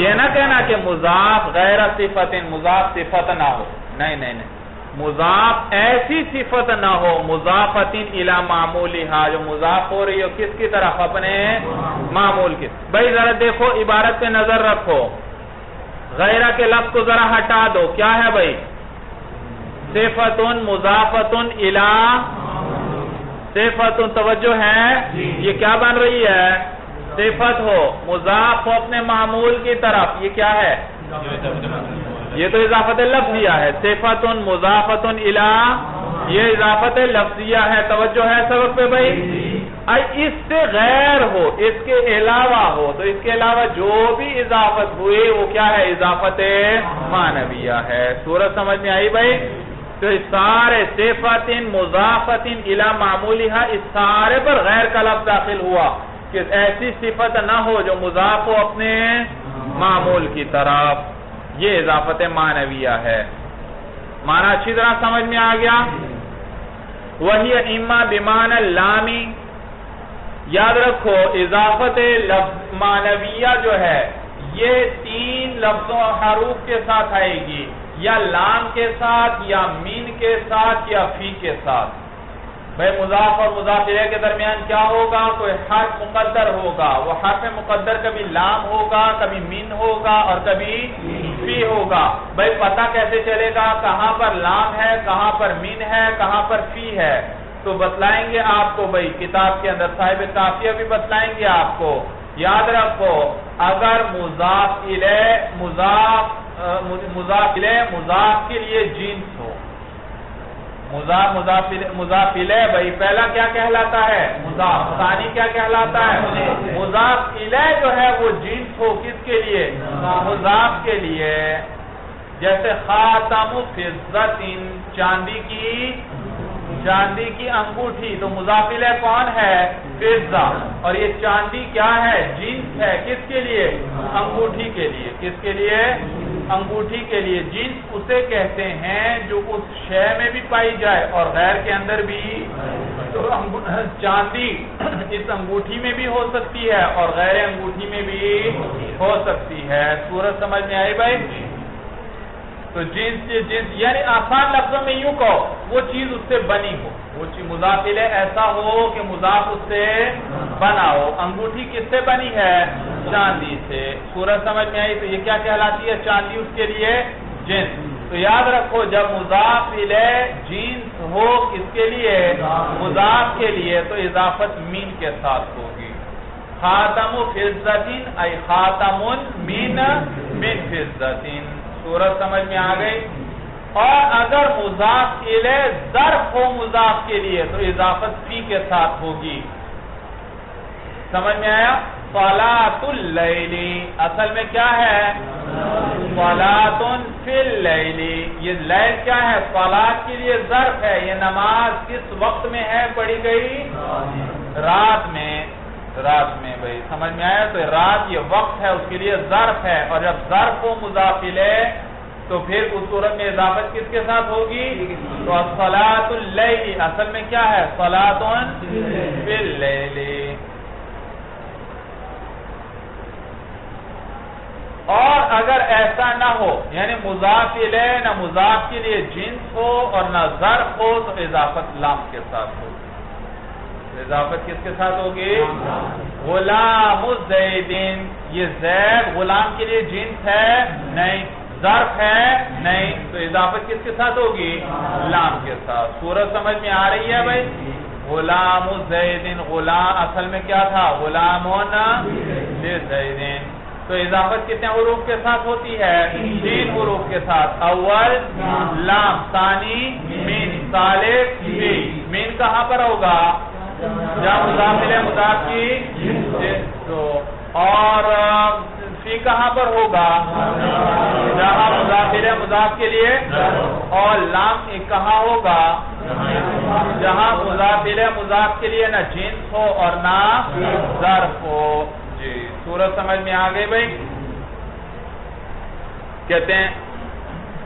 یہ نہ کہنا کہ مضاف غیر صفت، مضاف صفت نہ ہو، نہیں نہیں نہیں، مضاف ایسی صفت نہ ہو مضافت الی معمولہا، جو مضاف ہو رہی ہو کس کی طرف؟ اپنے معمول کی. بھائی ذرا دیکھو عبارت پہ نظر رکھو، غیرہ کے لفظ کو ذرا ہٹا دو، کیا ہے بھائی؟ صفت مضافت الی، صفت توجہ ہے، یہ کیا بن رہی ہے؟ صفت ہو، مضاف ہو اپنے معمول کی طرف، یہ کیا ہے؟ یہ تو اضافت لفظیہ ہے. صفت مضافت الی، یہ اضافت لفظیہ ہے. توجہ ہے سبق پہ بھائی؟ اس سے غیر ہو، اس کے علاوہ ہو، تو اس کے علاوہ جو بھی اضافت ہوئی وہ کیا ہے؟ اضافت معنویہ ہے. صورت سمجھ میں آئی بھائی؟ تو اس سارے صفت مضافت الی معمولہا، اس سارے پر غیر کا لفظ داخل ہوا کہ ایسی صفت نہ ہو جو مضاف ہو اپنے معمول کی طرف. یہ اضافت معنویہ ہے. معنی اچھی طرح سمجھ میں آ گیا؟ وہی اما بمعنی اللامی، یاد رکھو اضافت معنویہ جو ہے یہ تین لفظوں حروف کے ساتھ آئے گی، یا لام کے ساتھ، یا مین کے ساتھ، یا فی کے ساتھ. بھئی مضاف اور مضاف الیہ کے درمیان کیا ہوگا؟ کوئی حرف مقدر ہوگا. وہ حرف مقدر کبھی لام ہوگا، کبھی مین ہوگا، اور کبھی فی ہوگا. بھئی پتہ کیسے چلے گا کہاں پر لام ہے، کہاں پر مین ہے، کہاں پر فی ہے؟ تو بتلائیں گے آپ کو بھئی، کتاب کے اندر صاحب کافیہ بھی بتلائیں گے آپ کو. یاد رکھو اگر مضاف الیہ مضاف کے لیے جنس ہو، مضاف الیہ بھئی پہلا کیا کہلاتا ہے؟ مضاف. ثانی کیا کہلاتا ہے؟ مضاف الیہ جو ہے وہ جنس ہو کس کے لیے؟ مضاف کے لیے. جیسے خاتم فضت، چاندی کی انگوٹھی، تو مضاف الیہ کون ہے؟ فضہ. اور یہ چاندی کیا ہے؟ جنس ہے. کس کے لیے؟ انگوٹھی کے لیے. کس کے لیے؟ انگوٹھی کے لیے. جنس اسے کہتے ہیں جو اس شے میں بھی پائی جائے اور غیر کے اندر بھی. تو چاندی اس انگوٹھی میں بھی ہو سکتی ہے اور غیر انگوٹھی میں بھی ہو سکتی ہے. صورت سمجھ میں آئی بھائی؟ تو جنس یعنی آسان لفظوں میں یوں کہو وہ چیز اس سے بنی ہو، وہ چیز مضاف الیہ ایسا ہو کہ مضاف اس سے بنا ہو. انگوٹھی کس سے بنی ہے؟ چاندی سے. صورت سمجھ میں آئی؟ تو یہ کیا کہلاتی ہے؟ چاندی اس کے لیے جنس. تو یاد رکھو جب مضاف الیہ جنس ہو کس کے لیے؟ مضاف کے لیے، تو اضافت مین کے ساتھ ہوگی. خاتم فضت ای خاتم من فضت. صورت سمجھ میں آ گئی؟ اور اگر مضاف الیہ ظرف ہو مضاف کے لیے تو اضافت فی کے ساتھ ہوگی. سمجھ میں آیا؟ صلاۃ اللیل اصل میں کیا ہے؟ صلاۃ فی اللیل. یہ لیل کیا ہے؟ صلاۃ کے لیے ظرف ہے. یہ نماز کس وقت میں ہے پڑھی گئی؟ رات میں. رات میں بھائی سمجھ میں آیا؟ تو رات یہ وقت ہے، اس کے لیے ظرف ہے. اور جب ظرف ہو مضاف الیہ تو پھر اس صورت میں اضافت کس کے ساتھ ہوگی؟ تو صلاۃ اللیل اصل میں کیا ہے؟ صلاۃ فی اللیل. اور اگر ایسا نہ ہو یعنی مضاف الیہ نہ مضاف کے لیے جنس ہو اور نہ ظرف ہو تو اضافت لام کے ساتھ ہوگی. اضافت کس کے ساتھ ہوگی؟ غلام الزیدین. یہ زید غلام کے لیے جنس ہے؟ نہیں. ظرف ہے؟ نہیں. تو اضافت کس کے ساتھ ہوگی؟ لام کے ساتھ. صورت سمجھ میں آ رہی ہے بھائی؟ غلام الزیدین، غلام اصل میں کیا تھا؟ غلامون لزیدین. تو اضافت کتنے حروف کے ساتھ ہوتی ہے؟ 3 حروف کے ساتھ. اول لام، ثانی مین، ثالث فی. مین کہاں پر ہوگا؟ جہاں مضاف الیہ مضاف کی تو، اور فی کہاں پر ہوگا؟ جہاں مضاف الیہ مضاف کے لیے، اور لام کہاں ہوگا؟ جہاں مضاف الیہ مضاف کے لیے نہ جنس ہو اور نہ ظرف ہو. جی صورت سمجھ میں آ گئی بھائی؟ کہتے ہیں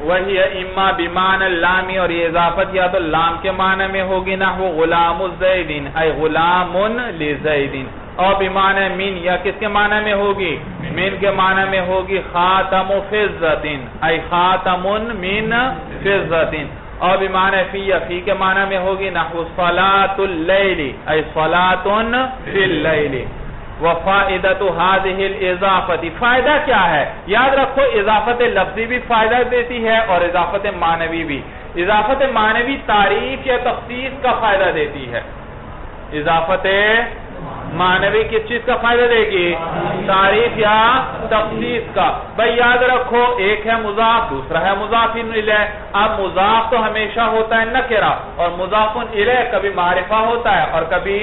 وہی اما بمعنی اللامی، اور یہ اضافت یا تو لام کے معنی میں ہوگی، نحو غلام الزیدین ای غلام لزیدین، اور بمعنی من، یا کس کے معنی میں ہوگی؟ من کے معنی میں ہوگی خاتم فضتین ای خاتم من فضتین، اور بمعنی فی، یا فی کے معنی میں ہوگی نحو صلاۃ اللیل ای صلاۃ فی اللیل. وفائدۃ هذه الاضافۃ، فائدہ کیا ہے؟ یاد رکھو اضافت لفظی بھی فائدہ دیتی ہے اور اضافت معنوی بھی. اضافت معنوی تعریف یا تخصیص کا فائدہ دیتی ہے. اضافت معنوی کس چیز کا فائدہ دے گی؟ تعریف یا تخصیص کا. بھئی یاد رکھو ایک ہے مضاف، دوسرا ہے مضاف الیہ. اب مضاف تو ہمیشہ ہوتا ہے نکرہ، اور مضاف الیہ کبھی معرفہ ہوتا ہے اور کبھی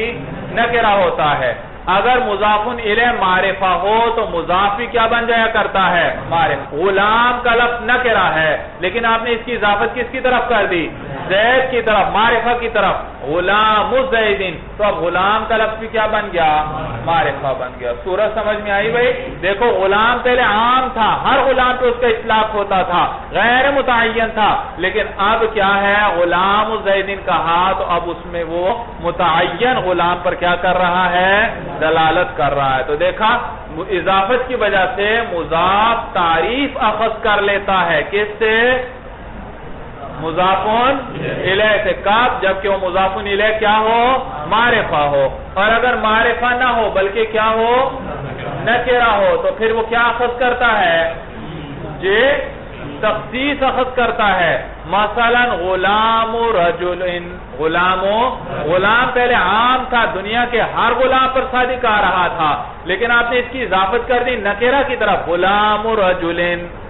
نکرہ ہوتا ہے. اگر مضاف الیہ معرفہ ہو تو مضاف بھی کیا بن جایا کرتا ہے؟ معرفہ. غلام کا لفظ نکرہ ہے، لیکن آپ نے اس کی اضافت کس کی طرف کر دی؟ زید کی طرف، معرفہ کی طرف. غلام الزیدین، تو اب غلام کا لفظ بھی کیا بن گیا؟ معرفہ بن گیا. سورج سمجھ میں آئی بھائی؟ دیکھو غلام پہلے عام تھا، ہر غلام پہ اس کا اطلاق ہوتا تھا، غیر متعین تھا، لیکن اب کیا ہے؟ غلام الزیدین کہا تو اب اس میں وہ متعین غلام پر کیا کر رہا ہے؟ دلالت کر رہا ہے. تو دیکھا اضافت کی وجہ سے مضاف تعریف اخذ کر لیتا ہے. کس سے؟ مضاف الیہ سے. کب؟ جبکہ وہ مضاف الیہ کیا ہو؟ معرفہ ہو. اور اگر معرفہ نہ ہو بلکہ کیا ہو؟ نکرہ ہو، تو پھر وہ کیا اخذ کرتا ہے؟ جی تخصیص اخذ کرتا ہے. مثلا غلام رجل، غلام پہلے عام تھا، دنیا کے ہر غلام پر صادق آ رہا تھا، لیکن آپ نے اس کی اضافت کر دی نکرہ کی طرف، غلام رجل،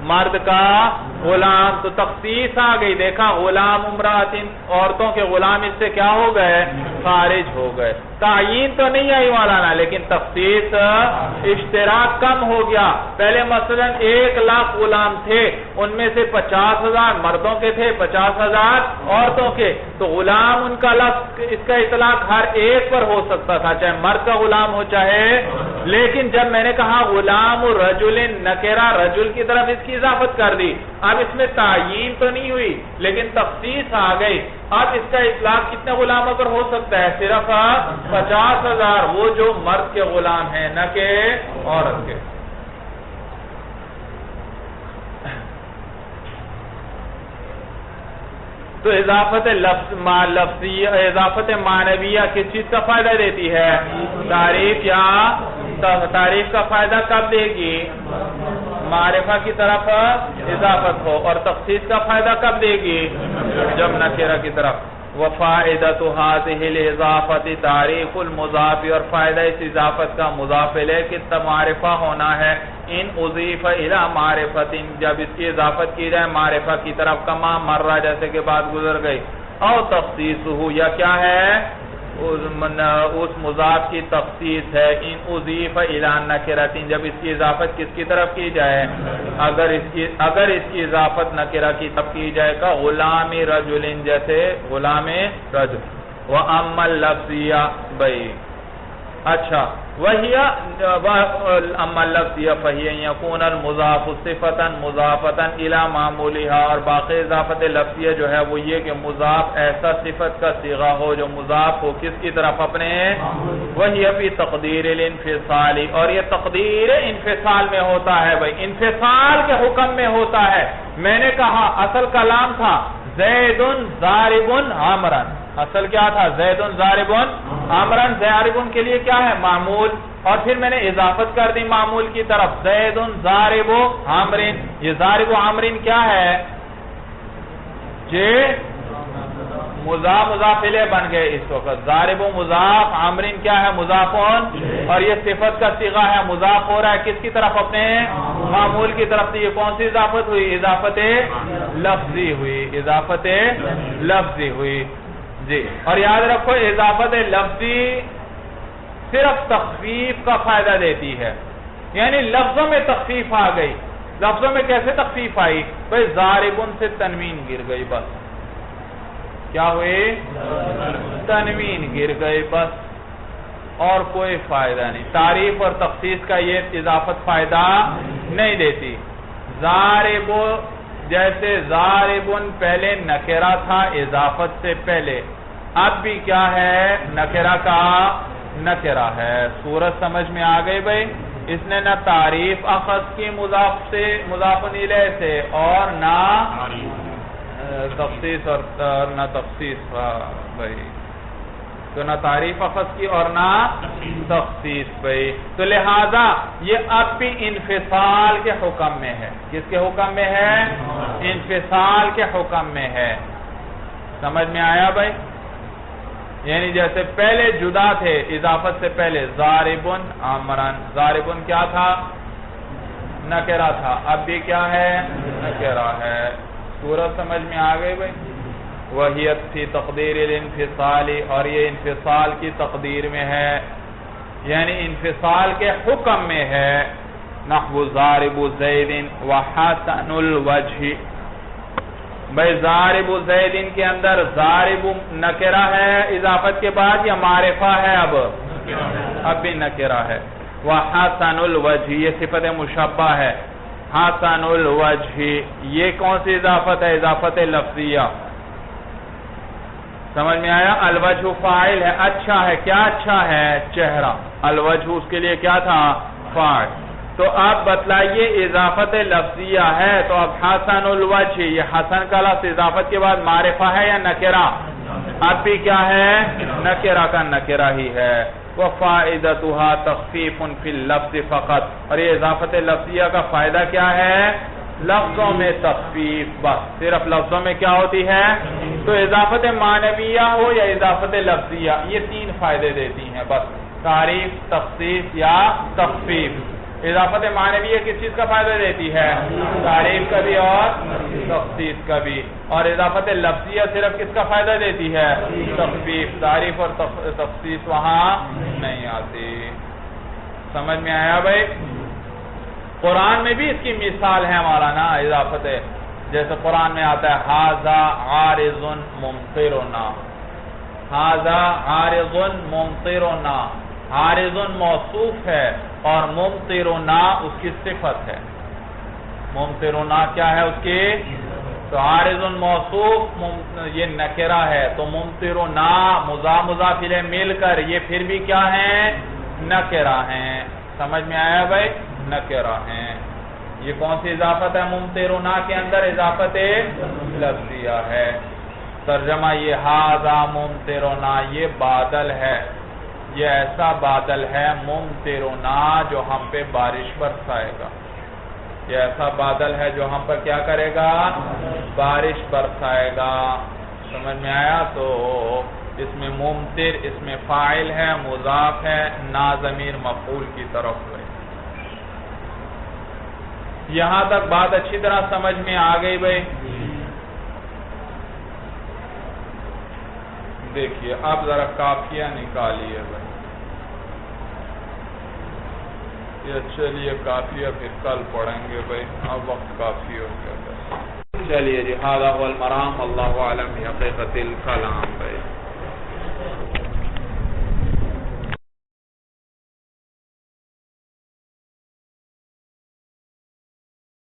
مرد کا غلام، تو تخصیص آ گئی. دیکھا غلام امراتن، عورتوں کے غلام اس سے کیا ہو گئے؟ خارج ہو گئے. تعیین تو نہیں آئی مولانا، لیکن تخصیص اشتراک کم ہو گیا. پہلے مثلا 1,00,000 غلام تھے، ان میں سے 50,000 مردوں کے تھے، 50,000 عورتوں کے، تو غلام ان کا لفظ اس کا اطلاق ہر ایک پر ہو سکتا تھا، چاہے مرد کا غلام ہو چاہے. لیکن جب میں نے کہا غلام رجل نکرہ، رجل کی طرف اس کی اضافت کر دی، اب اس میں تعیین تو نہیں ہوئی لیکن تخصیص آ گئی. اب اس کا اطلاق کتنے غلاموں پر ہو سکتا ہے؟ صرف 50,000، وہ جو مرد کے غلام ہیں نہ کہ عورت کے. تو اضافت لفظی، اضافت معنویہ کس چیز کا فائدہ دیتی ہے؟ تعریف یا تعریف کا فائدہ کب دے گی؟ معرفہ کی طرف اضافت ہو. اور تخصیص کا فائدہ کب دے گی؟ جب نکرہ کی طرف. وفائدۃ هذه الاضافۃ تعریف المضاف، اور فائدہ اس اضافت کا مضاف الیہ کی معرفہ ہونا ہے. ان اضیف الی معرفۃ، جب اس کی اضافت کی جائے معرفہ کی طرف، کما مرہ جیسے کہ بات گزر گئی. او تخصیصہ، یا کیا ہے؟ اس مضاف کی تخصیص ہے. ان اضیف الی نکرۃ، جب اس کی اضافت کس کی طرف کی جائے؟ اگر اس کی اضافت نکرہ کی طرف کی جائے کا غلام رجل، جیسے غلام رجل. وَأَمَّا اللَّفْظِيَّةُ، بھئی اچھا وہی اما اللفظیہ فہی ان یکون المضاف صفتا مضافتا الی معمولها، اور باقی اضافت لفظیہ جو ہے وہ یہ کہ مضاف ایسا صفت کا صیغہ ہو جو مضاف ہو کس کی طرف؟ اپنے. وہی فی تقدیر الانفصال، اور یہ تقدیر انفصال میں ہوتا ہے. بھائی انفصال کے حکم میں ہوتا ہے. میں نے کہا اصل کلام تھا زید ضارب عمرا، اصل کیا تھا؟ زید ضارب عمرا. ضارب کے لیے کیا ہے؟ معمول. اور پھر میں نے اضافت کر دی معمول کی طرف، زید ضارب عمرن. یہ ضارب عمرن کیا ہے؟ جی مضاف مضاف الیہ بن گئے اس وقت. ضارب مضاف، عمرن کیا ہے؟ مضافون. اور یہ صفت کا صیغہ ہے، مضاف ہو رہا ہے کس کی طرف؟ اپنے معمول کی طرف سے. یہ کون سی اضافت ہوئی؟ اضافت لفظی ہوئی. اضافت لفظی ہوئی جی. اور یاد رکھو اضافت لفظی صرف تخفیف کا فائدہ دیتی ہے، یعنی لفظوں میں تخفیف آ گئی. لفظوں میں کیسے تخفیف آئی؟ بھئی ضاربن سے تنوین گر گئی، بس کیا ہوئی؟ تنوین گر گئی بس، اور کوئی فائدہ نہیں. تعریف اور تخصیص کا یہ اضافت فائدہ نہیں دیتی. ضارب جیسے ضاربن پہلے نکرہ تھا اضافت سے پہلے، اب بھی کیا ہے؟ نکرہ کا نکرہ ہے. صورت سمجھ میں آ گئی بھئی؟ اس نے نہ تعریف اخذ کی مضاف سے مضاف الیہ سے، اور نہ تخصیص اور نہ تخصیص بھئی، تو نہ تعریف اخذ کی اور نہ تخصیص بھئی. تو لہذا یہ اب بھی انفصال کے حکم میں ہے. کس کے حکم میں ہے؟ انفصال کے حکم میں ہے. سمجھ میں آیا بھئی؟ یعنی جیسے پہلے جدا تھے اضافت سے پہلے، ضاربن عمرن، ضاربن کیا تھا؟ نکرہ تھا، اب بھی کیا ہے؟ نکرہ ہے. صورت سمجھ میں آ گئی بھئی؟ وحیت فی تقدیر الانفصال، اور یہ انفصال کی تقدیر میں ہے، یعنی انفصال کے حکم میں ہے. نحو ضارب زید وحسن الوجہ. بھئی ضارب زیدن کے اندر ضارب نکرہ ہے اضافت کے بعد یا معرفہ ہے؟ اب بھی نکرہ ہے. وحسن الوجہ یہ صفت مشبہ ہے. حسن الوجہ یہ کون سی اضافت ہے؟ اضافت لفظیہ. سمجھ میں آیا؟ الوجہ فاعل ہے، اچھا ہے. کیا اچھا ہے؟ چہرہ. الوجہ اس کے لیے کیا تھا؟ فاعل. تو اب بتلائیے اضافت لفظیہ ہے، تو اب حسن الوجہ یہ حسن کا لفظ اضافت کے بعد معرفہ ہے یا نکرہ؟ اب بھی کیا ہے؟ نکرہ کا نکرہ ہی ہے. وَفَائِدَتُهَا تَخْفِيفٌ فِي اللَّفْظِ فَقَط. اور یہ اضافت لفظیہ کا فائدہ کیا ہے؟ لفظوں میں تخفیف، بس صرف لفظوں میں کیا ہوتی ہے؟ تو اضافت معنویہ ہو یا اضافت لفظیہ، یہ تین فائدے دیتی ہیں بس، تعریف، تخصیص یا تخفیف. اضافت معنویہ کس چیز کا فائدہ دیتی ہے؟ تعریف کا بھی اور تخصیص کا بھی. اور اضافت لفظیہ صرف کس کا فائدہ دیتی ہے؟ تخفیف. تعریف اور تخصیص وہاں نہیں آتی. سمجھ میں آیا بھائی؟ قرآن میں بھی اس کی مثال ہے مولانا اضافت، جیسے قرآن میں آتا ہے ھذا عارض ممطرنا. ھذا عارض ممطرنا. عارض موصوف ہے اور ممطرنا اس کی صفت ہے. ممطرنا کیا ہے اس کی؟ تو عارض موصوف یہ نکرہ ہے، تو ممطرنا مضاف مضاف الیہ مل کر یہ پھر بھی کیا ہیں؟ نکرہ ہیں. سمجھ میں آیا بھائی؟ نکرہ ہیں. یہ کون سی اضافت ہے؟ ممطرنا کے اندر اضافت لفظیہ ہے. ترجمہ یہ ھذا ممطرنا یہ بادل ہے، یہ ایسا بادل ہے ممطرنا جو ہم پہ بارش برسائے گا. یہ ایسا بادل ہے جو ہم پر کیا کرے گا؟ بارش برسائے گا. سمجھ میں آیا؟ تو اس میں ممطر اس میں فاعل ہے، مضاف ہے، نا ضمیر مفعول کی طرف ہے. یہاں تک بات اچھی طرح سمجھ میں آ گئی بھائی؟ دیکھیے اب ذرا کافیہ نکالیے بھائی. یہ چلیے کافیہ پھر کل پڑھیں گے بھائی، اب وقت کافی ہو گیا بھائی. چلیے جی، ھذا هو المرام، اللہ اعلم بحقیقت الکلام بھائی.